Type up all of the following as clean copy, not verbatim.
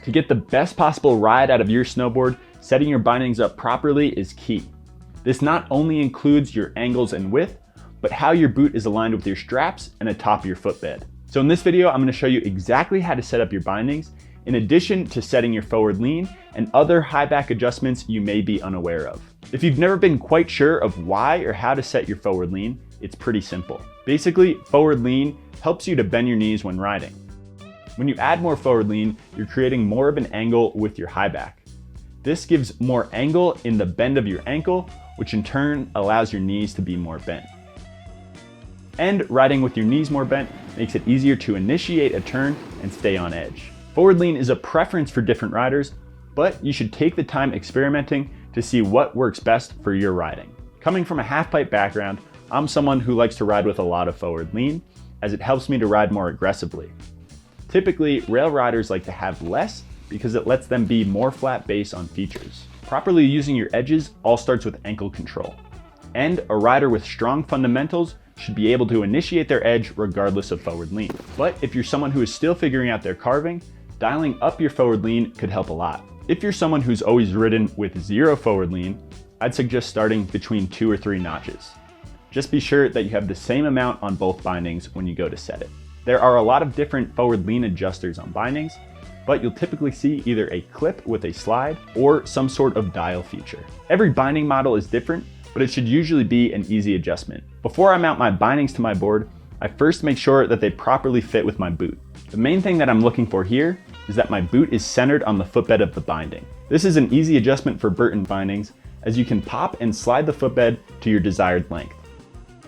To get the best possible ride out of your snowboard, setting your bindings up properly is key. This not only includes your angles and width, but how your boot is aligned with your straps and atop your footbed. So in this video, I'm going to show you exactly how to set up your bindings, in addition to setting your forward lean and other high back adjustments you may be unaware of. If you've never been quite sure of why or how to set your forward lean, it's pretty simple. Basically, forward lean helps you to bend your knees when riding. When you add more forward lean, you're creating more of an angle with your high back. This gives more angle in the bend of your ankle, which in turn allows your knees to be more bent. And riding with your knees more bent makes it easier to initiate a turn and stay on edge. Forward lean is a preference for different riders, but you should take the time experimenting to see what works best for your riding. Coming from a half pipe background, I'm someone who likes to ride with a lot of forward lean, as it helps me to ride more aggressively. Typically, rail riders like to have less because it lets them be more flat base on features. Properly using your edges all starts with ankle control. And a rider with strong fundamentals should be able to initiate their edge regardless of forward lean. But if you're someone who is still figuring out their carving, dialing up your forward lean could help a lot. If you're someone who's always ridden with zero forward lean, I'd suggest starting between 2 or 3 notches. Just be sure that you have the same amount on both bindings when you go to set it. There are a lot of different forward lean adjusters on bindings, but you'll typically see either a clip with a slide or some sort of dial feature. Every binding model is different, but it should usually be an easy adjustment. Before I mount my bindings to my board, I first make sure that they properly fit with my boot. The main thing that I'm looking for here is that my boot is centered on the footbed of the binding. This is an easy adjustment for Burton bindings, as you can pop and slide the footbed to your desired length.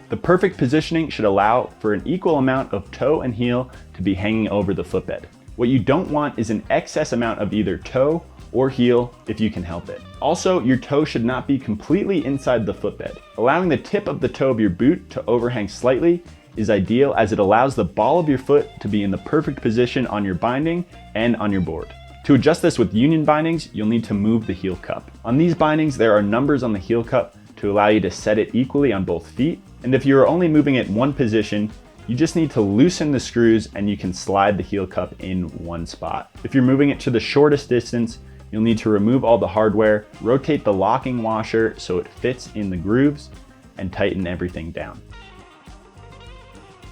The perfect positioning should allow for an equal amount of toe and heel to be hanging over the footbed. What you don't want is an excess amount of either toe or heel if you can help it. Also, your toe should not be completely inside the footbed. Allowing the tip of the toe of your boot to overhang slightly is ideal, as it allows the ball of your foot to be in the perfect position on your binding and on your board. To adjust this with union bindings, you'll need to move the heel cup. On these bindings, there are numbers on the heel cup to allow you to set it equally on both feet. And if you're only moving it one position, you just need to loosen the screws and you can slide the heel cup in one spot. If you're moving it to the shortest distance, you'll need to remove all the hardware, rotate the locking washer so it fits in the grooves, and tighten everything down.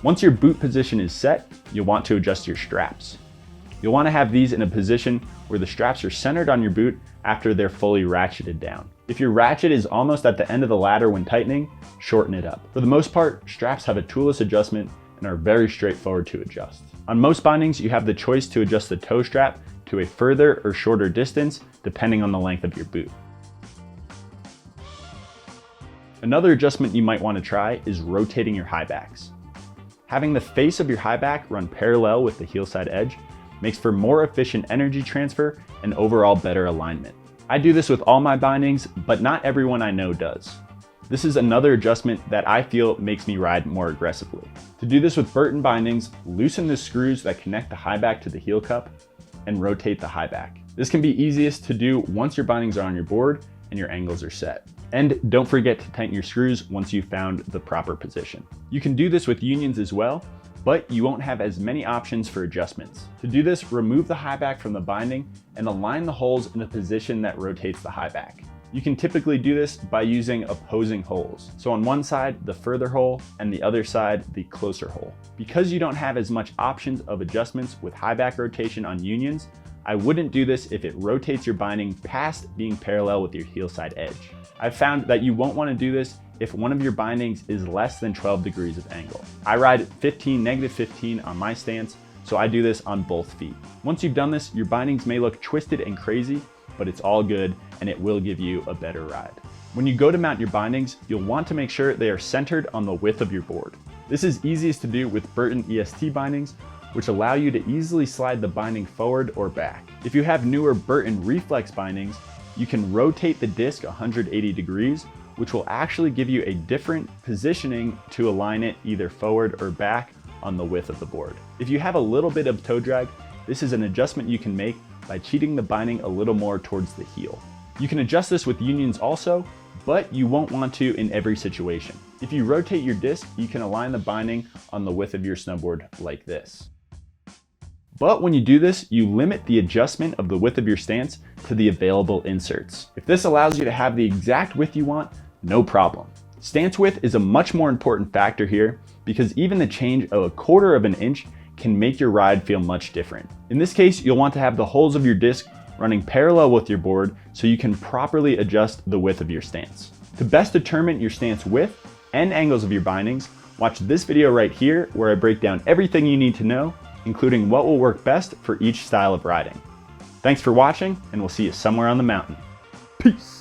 Once your boot position is set, you'll want to adjust your straps. You'll want to have these in a position where the straps are centered on your boot after they're fully ratcheted down. If your ratchet is almost at the end of the ladder when tightening, shorten it up. For the most part, straps have a toolless adjustment and are very straightforward to adjust. On most bindings, you have the choice to adjust the toe strap to a further or shorter distance, depending on the length of your boot. Another adjustment you might want to try is rotating your high backs. Having the face of your high back run parallel with the heel side edge makes for more efficient energy transfer and overall better alignment. I do this with all my bindings, but not everyone I know does. This is another adjustment that I feel makes me ride more aggressively. To do this with Burton bindings, loosen the screws that connect the high back to the heel cup and rotate the high back. This can be easiest to do once your bindings are on your board and your angles are set. And don't forget to tighten your screws once you've found the proper position. You can do this with unions as well, but you won't have as many options for adjustments. To do this, remove the high back from the binding and align the holes in a position that rotates the high back. You can typically do this by using opposing holes. So on one side, the further hole, and the other side, the closer hole. Because you don't have as much options of adjustments with high back rotation on unions, I wouldn't do this if it rotates your binding past being parallel with your heel side edge. I've found that you won't want to do this if one of your bindings is less than 12 degrees of angle. I ride -15 on my stance, so I do this on both feet. Once you've done this, your bindings may look twisted and crazy, but it's all good and it will give you a better ride. When you go to mount your bindings, you'll want to make sure they are centered on the width of your board. This is easiest to do with Burton EST bindings, which allow you to easily slide the binding forward or back. If you have newer Burton Reflex bindings, you can rotate the disc 180 degrees, which will actually give you a different positioning to align it either forward or back on the width of the board. If you have a little bit of toe drag, this is an adjustment you can make by cheating the binding a little more towards the heel. You can adjust this with unions also, but you won't want to in every situation. If you rotate your disc, you can align the binding on the width of your snowboard like this. But when you do this, you limit the adjustment of the width of your stance to the available inserts. If this allows you to have the exact width you want, no problem. Stance width is a much more important factor here because even the change of 1/4 of an inch can make your ride feel much different. In this case, you'll want to have the holes of your disc running parallel with your board so you can properly adjust the width of your stance. To best determine your stance width and angles of your bindings, watch this video right here where I break down everything you need to know, including what will work best for each style of riding. Thanks for watching, and we'll see you somewhere on the mountain. Peace!